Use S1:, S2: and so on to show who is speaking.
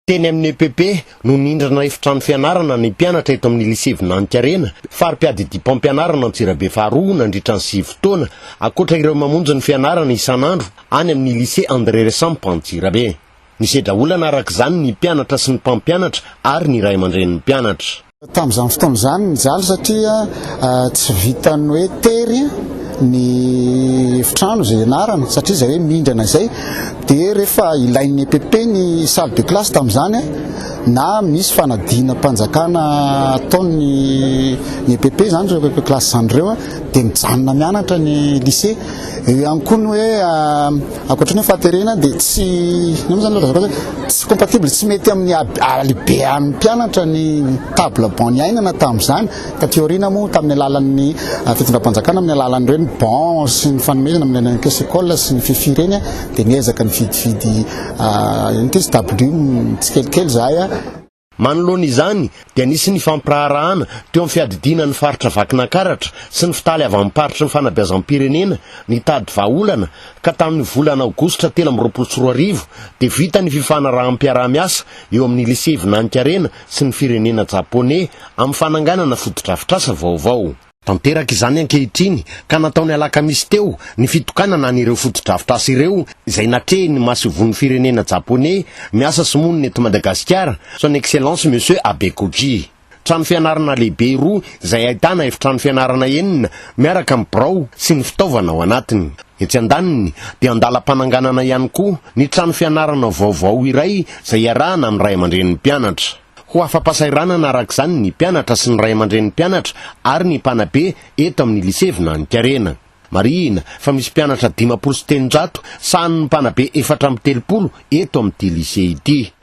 S1: Teny amin'ny EPP no nindrana efitrano fianarana ny mpianatra eto amin'ny Lycée Vinaninkarena, fari-piadidiam-pampianaarana Antsirabe faharoa nandritra ny 7 taona, akoatra ireo mamonjy ny fianarana isan'andro any amin'ny Lycée RANDRIA Antsirabe. Nisedra olana arak'izany ny mpianatra sy ny mpampianatra ary ny ray aman-drenin'ny mpianatra.
S2: Tamin'izany fotoana izany nijaly satria tsy vitany hoe tery ny efitrano izay ianarana satria zay hoe mindrana izay dia rehefa ilain'ny EPP ny salle de classe tamin'izany na misy fanadina-panjakana ataony EPP zany ireo EPP classe zany ireo dia mijanona mianatra ny lycée. Eo ihany koa ny hoe ankoatran'ny hoe fahaterena dia tsy compatible, tsy mety amin'ny alibean'ny mpianatra ny table banc iainana tamin'izany ka teoriana moa tamin'ny alalan'ny fitondram-panjakana amin'ny alalan'ireny banc sy ny fanomezana amin'ny alalan'ny caisse école sy ny fifireny dia niezaka ny vidividy W tsikelikely zahay.
S1: Manoloana izany dia nisy ny fampiraharahana teo amin'ny fiadidina ny faritra Vakinankaratra sy ny fitaly avy amin'ny paritry ny fanabeazam-pirenena nitady vahaolana ka tamin'ny volana aogositra 2024 dia vita ny fifanaraham fiaraha-miasa eo amin'ny Lycée Vinaninkarena sy ny firenena Japoney amin'ny fananganana fotodrafitrasa vaovao. Tanteraka izany ankehitriny ka nataony alakamisy teo ny Fitokanana n'ireo fotodrafitrasa ireo izay natrehy ny masoivohon'ny firenena Japoney miasa sy monina eto Madagasikara, son excellence Monsieur Abe KOJY. Trano fianarana lehibe roa izay ahitana efitrano fianarana enina miaraka amin'ny birao sy ny fitaovana ao anatiny. Etsy andaniny dia andalam-pananganana ihany koa ny trano fianarana vaovao iray izay iarahana amin'ny ray aman-drenin'ny mpianatra. Ho afa-pahasahiranana arak'izany ny mpianatra sy ny ray aman-drenin'ny mpianatra ary ny mpanabe eto amin'ny Lycée Vinaninkarena. Marihina fa misy mpianatra 500 sy 800 sahany ny mpanabe 430 eto amin'ity lycée ity.